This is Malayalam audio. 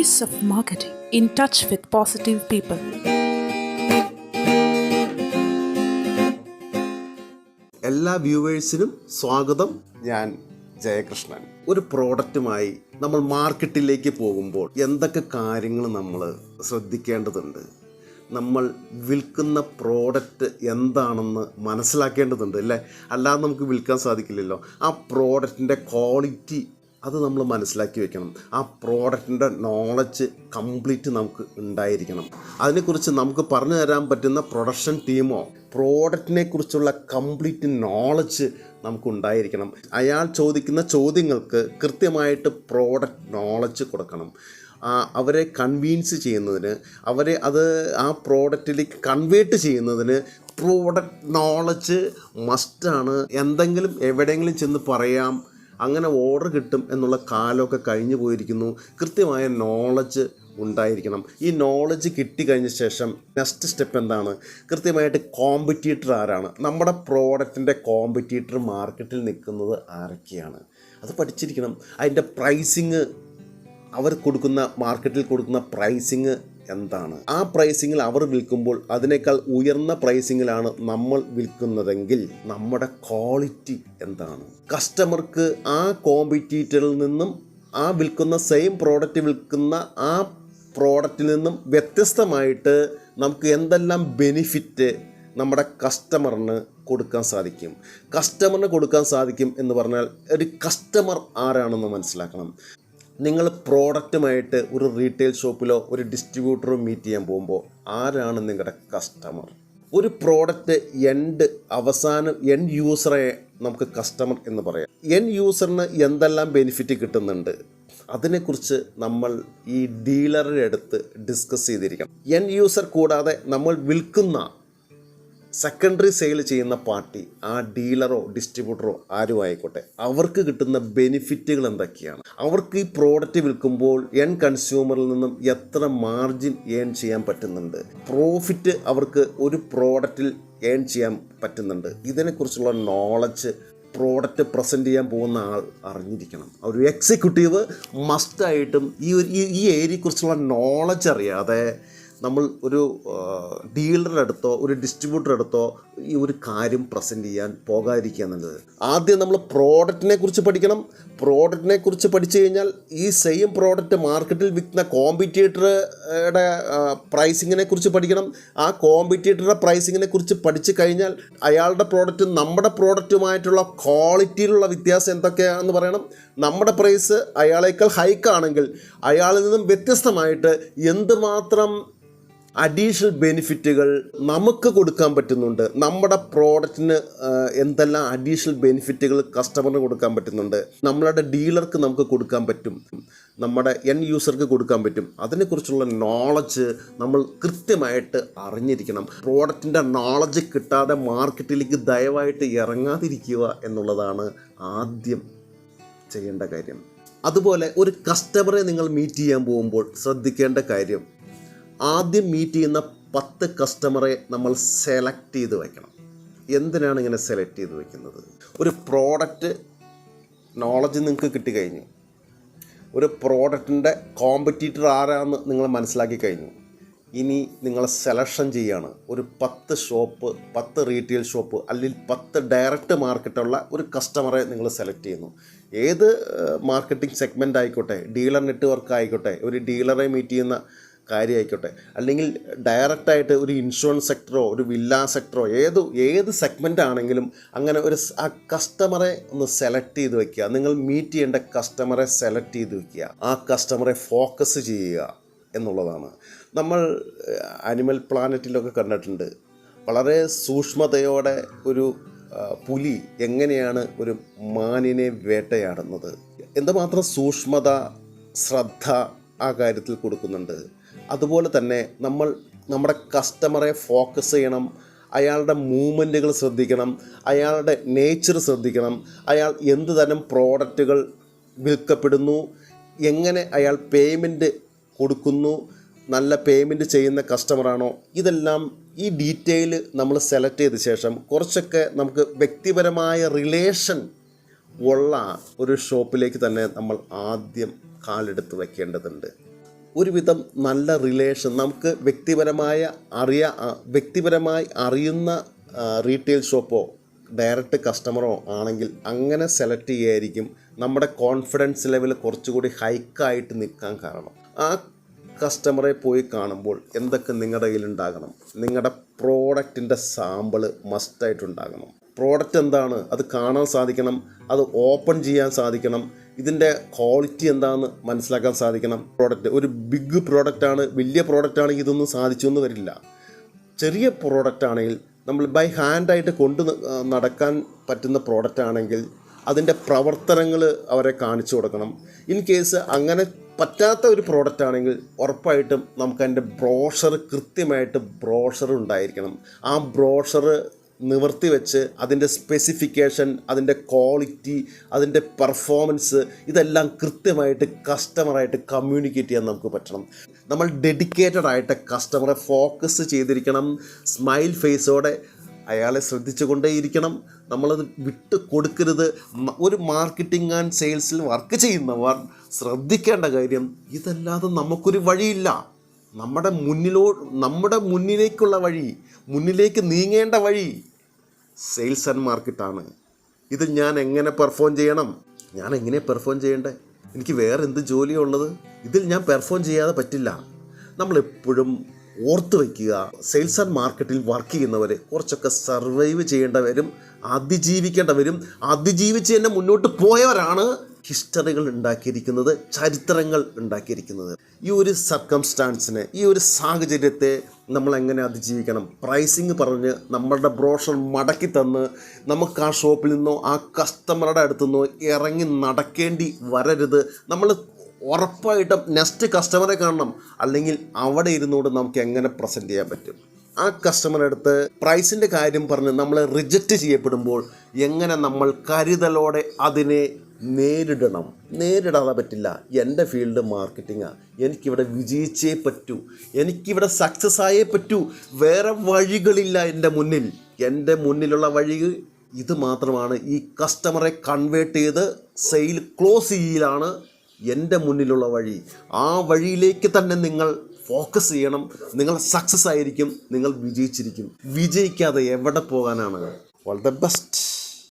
Stories of Marketing in Touch with Positive People. എല്ലാ വ്യൂവേഴ്സിനും സ്വാഗതം. ഞാൻ ജയകൃഷ്ണൻ. ഒരു പ്രോഡക്റ്റുമായി നമ്മൾ മാർക്കറ്റിലേക്ക് പോകുമ്പോൾ എന്തൊക്കെ കാര്യങ്ങൾ നമ്മൾ ശ്രദ്ധിക്കേണ്ടതുണ്ട്? നമ്മൾ വിൽക്കുന്ന പ്രോഡക്റ്റ് എന്താണെന്ന് മനസ്സിലാക്കേണ്ടതുണ്ട് അല്ലേ? അല്ലാതെ നമുക്ക് വിൽക്കാൻ സാധിക്കില്ലല്ലോ. ആ പ്രോഡക്റ്റിൻ്റെ ക്വാളിറ്റി അത് നമ്മൾ മനസ്സിലാക്കി വെക്കണം. ആ പ്രോഡക്റ്റിൻ്റെ നോളജ് കംപ്ലീറ്റ് നമുക്ക് ഉണ്ടായിരിക്കണം. അതിനെക്കുറിച്ച് നമുക്ക് പറഞ്ഞു തരാൻ പറ്റുന്ന പ്രൊഡക്ഷൻ ടീമോ പ്രോഡക്റ്റിനെ കുറിച്ചുള്ള കംപ്ലീറ്റ് നോളജ് നമുക്കുണ്ടായിരിക്കണം. അയാൾ ചോദിക്കുന്ന ചോദ്യങ്ങൾക്ക് കൃത്യമായിട്ട് പ്രോഡക്റ്റ് നോളജ് കൊടുക്കണം. അവരെ കൺവീൻസ് ചെയ്യുന്നതിന്, അവരെ ആ പ്രോഡക്റ്റിലേക്ക് കൺവേർട്ട് ചെയ്യുന്നതിന് പ്രോഡക്റ്റ് നോളജ് മസ്റ്റാണ്. എന്തെങ്കിലും എവിടെയെങ്കിലും ചെന്ന് പറയാം, അങ്ങനെ ഓർഡർ കിട്ടും എന്നുള്ള കാലമൊക്കെ കഴിഞ്ഞു പോയിരിക്കുന്നു. കൃത്യമായ നോളജ് ഉണ്ടായിരിക്കണം. ഈ നോളജ് കിട്ടിക്കഴിഞ്ഞ ശേഷം നെക്സ്റ്റ് സ്റ്റെപ്പ് എന്താണ്? കൃത്യമായിട്ട് കോമ്പറ്റീറ്റർ ആരാണ്, നമ്മുടെ പ്രോഡക്റ്റിൻ്റെ കോമ്പറ്റീറ്റർ മാർക്കറ്റിൽ നിൽക്കുന്നത് ആരൊക്കെയാണ്, അത് പഠിച്ചിരിക്കണം. അതിൻ്റെ പ്രൈസിങ്, അവർ കൊടുക്കുന്ന മാർക്കറ്റിൽ കൊടുക്കുന്ന പ്രൈസിങ് എന്താണ്, ആ പ്രൈസിങ്ങിൽ അവർ വിൽക്കുമ്പോൾ അതിനേക്കാൾ ഉയർന്ന പ്രൈസിങ്ങിലാണ് നമ്മൾ വിൽക്കുന്നതെങ്കിൽ നമ്മുടെ ക്വാളിറ്റി എന്താണ്? കസ്റ്റമർക്ക് ആ കോമ്പറ്റീറ്ററിൽ നിന്നും ആ വിൽക്കുന്ന സെയിം പ്രോഡക്റ്റ് വിൽക്കുന്ന ആ പ്രോഡക്റ്റിൽ നിന്നും വ്യത്യസ്തമായിട്ട് നമുക്ക് എന്തെല്ലാം ബെനിഫിറ്റ് നമ്മുടെ കസ്റ്റമറിന് കൊടുക്കാൻ സാധിക്കും? കസ്റ്റമറിന് കൊടുക്കാൻ സാധിക്കും എന്ന് പറഞ്ഞാൽ ഒരു കസ്റ്റമർ ആരാണെന്ന് മനസ്സിലാക്കണം. നിങ്ങൾ പ്രോഡക്റ്റുമായിട്ട് ഒരു റീറ്റെയിൽ ഷോപ്പിലോ ഒരു ഡിസ്ട്രിബ്യൂട്ടറോ മീറ്റ് ചെയ്യാൻ പോകുമ്പോൾ ആരാണ് നിങ്ങളുടെ കസ്റ്റമർ? ഒരു പ്രോഡക്റ്റ് എൻഡ് യൂസറെ നമുക്ക് കസ്റ്റമർ എന്ന് പറയാം. എൻഡ് യൂസറിന് എന്തെല്ലാം ബെനിഫിറ്റ് കിട്ടുന്നുണ്ട് അതിനെക്കുറിച്ച് നമ്മൾ ഈ ഡീലറുടെ അടുത്ത് ഡിസ്കസ് ചെയ്തിരിക്കണം. എൻഡ് യൂസർ കൂടാതെ നമ്മൾ വിൽക്കുന്ന സെക്കൻഡറി സെയിൽ ചെയ്യുന്ന പാർട്ടി, ആ ഡീലറോ ഡിസ്ട്രിബ്യൂട്ടറോ ആരും ആയിക്കോട്ടെ, അവർക്ക് കിട്ടുന്ന ബെനിഫിറ്റുകൾ എന്തൊക്കെയാണ്? അവർക്ക് ഈ പ്രോഡക്റ്റ് വിൽക്കുമ്പോൾ എൻഡ് കൺസ്യൂമറിൽ നിന്നും എത്ര മാർജിൻ ഏൺ ചെയ്യാൻ പറ്റുന്നുണ്ട്? പ്രോഫിറ്റ് അവർക്ക് ഒരു പ്രോഡക്റ്റിൽ ഏൺ ചെയ്യാൻ പറ്റുന്നുണ്ട്? ഇതിനെക്കുറിച്ചുള്ള നോളജ് പ്രോഡക്റ്റ് പ്രസൻറ്റ് ചെയ്യാൻ പോകുന്ന ആൾ അറിഞ്ഞിരിക്കണം. ഒരു എക്സിക്യൂട്ടീവ് മസ്റ്റായിട്ടും ഈ ഏരിയയെക്കുറിച്ചുള്ള നോളജ് അറിയാതെ നമ്മൾ ഒരു ഡീലറുടെ അടുത്തോ ഒരു ഡിസ്ട്രിബ്യൂട്ടറുടെ അടുത്തോ ഈ ഒരു കാര്യം പ്രസൻറ്റ് ചെയ്യാൻ പോകാതിരിക്കുക എന്നുള്ളത്. ആദ്യം നമ്മൾ പ്രോഡക്റ്റിനെ കുറിച്ച് പഠിക്കണം. പ്രോഡക്റ്റിനെ കുറിച്ച് പഠിച്ചു കഴിഞ്ഞാൽ ഈ സെയിം പ്രോഡക്റ്റ് മാർക്കറ്റിൽ വിൽക്കുന്ന കോമ്പറ്റീറ്ററുടെ പ്രൈസിങ്ങിനെ കുറിച്ച് പഠിക്കണം. ആ കോമ്പറ്റീറ്ററുടെ പ്രൈസിങ്ങിനെ കുറിച്ച് പഠിച്ചു കഴിഞ്ഞാൽ അയാളുടെ പ്രോഡക്റ്റ് നമ്മുടെ പ്രോഡക്റ്റുമായിട്ടുള്ള ക്വാളിറ്റിയിലുള്ള വ്യത്യാസം എന്തൊക്കെയാണെന്ന് പറയണം. നമ്മുടെ പ്രൈസ് അയാളേക്കാൾ ഹൈക്കാണെങ്കിൽ അയാളിൽ നിന്നും വ്യത്യസ്തമായിട്ട് എന്തുമാത്രം അഡീഷണൽ ബെനിഫിറ്റുകൾ നമുക്ക് കൊടുക്കാൻ പറ്റുന്നുണ്ട്, നമ്മുടെ പ്രോഡക്റ്റിന് എന്തെല്ലാം അഡീഷണൽ ബെനിഫിറ്റുകൾ കസ്റ്റമറിന് കൊടുക്കാൻ പറ്റുന്നുണ്ട്, നമ്മളുടെ ഡീലർക്ക് നമുക്ക് കൊടുക്കാൻ പറ്റും, നമ്മുടെ എൻഡ് യൂസർക്ക് കൊടുക്കാൻ പറ്റും. അതിനെക്കുറിച്ചുള്ള നോളജ് നമ്മൾ കൃത്യമായിട്ട് അറിഞ്ഞിരിക്കണം. പ്രോഡക്റ്റിൻ്റെ നോളജ് കിട്ടാതെ മാർക്കറ്റിലേക്ക് ദയവായിട്ട് ഇറങ്ങാതിരിക്കുക എന്നുള്ളതാണ് ആദ്യം ചെയ്യേണ്ട കാര്യം. അതുപോലെ ഒരു കസ്റ്റമറെ നിങ്ങൾ മീറ്റ് ചെയ്യാൻ പോകുമ്പോൾ ശ്രദ്ധിക്കേണ്ട കാര്യം, ആദ്യം മീറ്റ് ചെയ്യുന്ന 10 കസ്റ്റമറെ നമ്മൾ സെലക്ട് ചെയ്ത് വയ്ക്കണം. എന്തിനാണ് ഇങ്ങനെ സെലക്ട് ചെയ്ത് വയ്ക്കുന്നത്? ഒരു പ്രോഡക്റ്റ് നോളജ് നിങ്ങൾക്ക് കിട്ടിക്കഴിഞ്ഞു, ഒരു പ്രോഡക്റ്റിൻ്റെ കോമ്പറ്റീറ്റർ ആരാന്ന് നിങ്ങൾ മനസ്സിലാക്കി കഴിഞ്ഞു. ഇനി നിങ്ങൾ സെലക്ഷൻ ചെയ്യുകയാണ്. ഒരു 10 റീറ്റെയിൽ ഷോപ്പ് അല്ലെങ്കിൽ 10 ഡയറക്റ്റ് മാർക്കറ്റുള്ള ഒരു കസ്റ്റമറെ നിങ്ങൾ സെലക്ട് ചെയ്യുന്നു. ഏത് മാർക്കറ്റിംഗ് സെഗ്മെൻ്റ് ആയിക്കോട്ടെ, ഡീലർ നെറ്റ്വർക്ക് ആയിക്കോട്ടെ, ഒരു ഡീലറെ മീറ്റ് ചെയ്യുന്ന കാര്യമായിക്കോട്ടെ, അല്ലെങ്കിൽ ഡയറക്റ്റായിട്ട് ഒരു ഇൻഷുറൻസ് സെക്ടറോ ഒരു വില്ല സെക്ടറോ ഏത് സെഗ്മെൻ്റ് ആണെങ്കിലും അങ്ങനെ ആ കസ്റ്റമറെ ഒന്ന് സെലക്ട് ചെയ്ത് വയ്ക്കുക. നിങ്ങൾ മീറ്റ് ചെയ്യേണ്ട കസ്റ്റമറെ സെലക്ട് ചെയ്ത് വയ്ക്കുക. ആ കസ്റ്റമറെ ഫോക്കസ് ചെയ്യുക എന്നുള്ളതാണ്. നമ്മൾ ആനിമൽ പ്ലാനറ്റിലൊക്കെ കണ്ടിട്ടുണ്ട്, വളരെ സൂക്ഷ്മതയോടെ ഒരു പുലി എങ്ങനെയാണ് ഒരു മാനിനെ വേട്ടയാടുന്നത്, എന്തുമാത്രം സൂക്ഷ്മത ശ്രദ്ധ ആ കാര്യത്തിൽ കൊടുക്കുന്നുണ്ട്. അതുപോലെ തന്നെ നമ്മൾ നമ്മുടെ കസ്റ്റമറെ ഫോക്കസ് ചെയ്യണം. അയാളുടെ മൂവ്മെൻറ്റുകൾ ശ്രദ്ധിക്കണം, അയാളുടെ നേച്ചർ ശ്രദ്ധിക്കണം, അയാൾ എന്ത് തരം പ്രോഡക്റ്റുകൾ വിൽക്കപ്പെടുന്നു, എങ്ങനെ അയാൾ പേയ്മെൻറ്റ് കൊടുക്കുന്നു, നല്ല പേയ്മെൻറ്റ് ചെയ്യുന്ന കസ്റ്റമറാണോ, ഇതെല്ലാം ഈ ഡീറ്റെയിൽ നമ്മൾ സെലക്ട് ചെയ്ത ശേഷം കുറച്ചൊക്കെ നമുക്ക് വ്യക്തിപരമായ റിലേഷൻ ഉള്ള ഒരു ഷോപ്പിലേക്ക് തന്നെ നമ്മൾ ആദ്യം കാലെടുത്ത് വയ്ക്കേണ്ടതുണ്ട്. ഒരുവിധം നല്ല റിലേഷൻ നമുക്ക് വ്യക്തിപരമായി അറിയുന്ന റീറ്റെയിൽ ഷോപ്പോ ഡയറക്റ്റ് കസ്റ്റമറോ ആണെങ്കിൽ അങ്ങനെ സെലക്ട് ചെയ്യുകയായിരിക്കും നമ്മുടെ കോൺഫിഡൻസ് ലെവൽ കുറച്ചുകൂടി ഹൈക്കായിട്ട് നിൽക്കാൻ കാരണം. ആ കസ്റ്റമറെ പോയി കാണുമ്പോൾ എന്തൊക്കെ നിങ്ങളുടെ കയ്യിലുണ്ടാകണം? നിങ്ങളുടെ പ്രോഡക്റ്റിൻ്റെ സാമ്പിള് മസ്റ്റായിട്ടുണ്ടാകണം. പ്രോഡക്റ്റ് എന്താണ് അത് കാണാൻ സാധിക്കണം, അത് ഓപ്പൺ ചെയ്യാൻ സാധിക്കണം, ഇതിൻ്റെ ക്വാളിറ്റി എന്താണെന്ന് മനസ്സിലാക്കാൻ സാധിക്കണം. പ്രോഡക്റ്റ് ഒരു ബിഗ് പ്രോഡക്റ്റാണ്, വലിയ പ്രോഡക്റ്റാണെങ്കിൽ ഇതൊന്നും സാധിച്ചു എന്ന് വരില്ല. ചെറിയ പ്രോഡക്റ്റ് ആണെങ്കിൽ നമ്മൾ ബൈ ഹാൻഡായിട്ട് നടക്കാൻ പറ്റുന്ന പ്രോഡക്റ്റ് ആണെങ്കിൽ അതിൻ്റെ പ്രവർത്തനങ്ങൾ അവരെ കാണിച്ചു കൊടുക്കണം. ഇൻ കേസ് അങ്ങനെ പറ്റാത്ത ഒരു പ്രോഡക്റ്റ് ആണെങ്കിൽ ഉറപ്പായിട്ടും നമുക്കതിൻ്റെ കൃത്യമായിട്ട് ബ്രോഷർ ഉണ്ടായിരിക്കണം. ആ ബ്രോഷർ നിവർത്തി വെച്ച് അതിൻ്റെ സ്പെസിഫിക്കേഷൻ, അതിൻ്റെ ക്വാളിറ്റി, അതിൻ്റെ പെർഫോമൻസ് ഇതെല്ലാം കൃത്യമായിട്ട് കസ്റ്റമറായിട്ട് കമ്മ്യൂണിക്കേറ്റ് ചെയ്യാൻ നമുക്ക് പറ്റണം. നമ്മൾ ഡെഡിക്കേറ്റഡ് ആയിട്ട് കസ്റ്റമറെ ഫോക്കസ് ചെയ്തിരിക്കണം. സ്മൈൽ ഫേസോടെ അയാളെ ശ്രദ്ധിച്ചു കൊണ്ടേയിരിക്കണം. നമ്മളത് വിട്ട് കൊടുക്കരുത്. ഒരു മാർക്കറ്റിംഗ് ആൻഡ് സെയിൽസിൽ വർക്ക് ചെയ്യുന്നവർ ശ്രദ്ധിക്കേണ്ട കാര്യം ഇതല്ലാതെ നമുക്കൊരു വഴിയില്ല. നമ്മുടെ മുന്നിലേക്കുള്ള വഴി, മുന്നിലേക്ക് നീങ്ങേണ്ട വഴി സെയിൽസ് ആൻഡ് മാർക്കറ്റാണ്. ഇതിൽ ഞാൻ എങ്ങനെ പെർഫോം ചെയ്യണം? ഞാൻ എങ്ങനെ പെർഫോം ചെയ്യണ്ടേ? എനിക്ക് വേറെ എന്ത് ജോലിയുള്ളത്? ഇതിൽ ഞാൻ പെർഫോം ചെയ്യാതെ പറ്റില്ല. നമ്മളെപ്പോഴും ഓർത്ത് വയ്ക്കുക, സെയിൽസ് ആൻഡ് മാർക്കറ്റിൽ വർക്ക് ചെയ്യുന്നവർ കുറച്ചൊക്കെ സർവൈവ് ചെയ്യേണ്ടവരും അതിജീവിക്കേണ്ടവരും അതിജീവിച്ച് തന്നെ മുന്നോട്ട് പോയവരാണ് ഹിസ്റ്ററികൾ ഉണ്ടാക്കിയിരിക്കുന്നത്, ചരിത്രങ്ങൾ ഉണ്ടാക്കിയിരിക്കുന്നത്. ഈ ഒരു സർക്കംസ്റ്റാൻസിനെ, ഈ ഒരു സാഹചര്യത്തെ നമ്മൾ എങ്ങനെ അതിജീവിക്കണം? പ്രൈസിങ് പറഞ്ഞ് നമ്മളുടെ ബ്രോഷർ മടക്കി തന്ന് നമുക്ക് ആ ഷോപ്പിൽ നിന്നോ ആ കസ്റ്റമറുടെ അടുത്തു നിന്നോ ഇറങ്ങി നടക്കേണ്ടി വരരുത്. നമ്മൾ ഉറപ്പായിട്ടും നെക്സ്റ്റ് കസ്റ്റമറെ കാണണം. അല്ലെങ്കിൽ അവിടെ ഇരുന്നുകൊണ്ട് നമുക്ക് എങ്ങനെ പ്രസൻറ്റ് ചെയ്യാൻ പറ്റും? ആ കസ്റ്റമറുടെ അടുത്ത് പ്രൈസിൻ്റെ കാര്യം പറഞ്ഞ് നമ്മൾ റിജക്റ്റ് ചെയ്യപ്പെടുമ്പോൾ എങ്ങനെ നമ്മൾ കരുതലോടെ അതിനെ നേരിടാതെ പറ്റില്ല. എൻ്റെ ഫീൽഡ് മാർക്കറ്റിങ്ങാണ്, എനിക്കിവിടെ വിജയിച്ചേ പറ്റൂ, എനിക്കിവിടെ സക്സസ് ആയേ പറ്റൂ, വേറെ വഴികളില്ല എൻ്റെ മുന്നിലുള്ള വഴി ഇത് മാത്രമാണ്. ഈ കസ്റ്റമറെ കൺവേർട്ട് ചെയ്ത് സെയിൽ ക്ലോസ് ചെയ്യലാണ് എൻ്റെ മുന്നിലുള്ള വഴി. ആ വഴിയിലേക്ക് തന്നെ നിങ്ങൾ ഫോക്കസ് ചെയ്യണം. നിങ്ങൾ സക്സസ് ആയിരിക്കും, നിങ്ങൾ വിജയിച്ചിരിക്കും. വിജയിക്കാതെ എവിടെ പോകാനാണ്? All the best.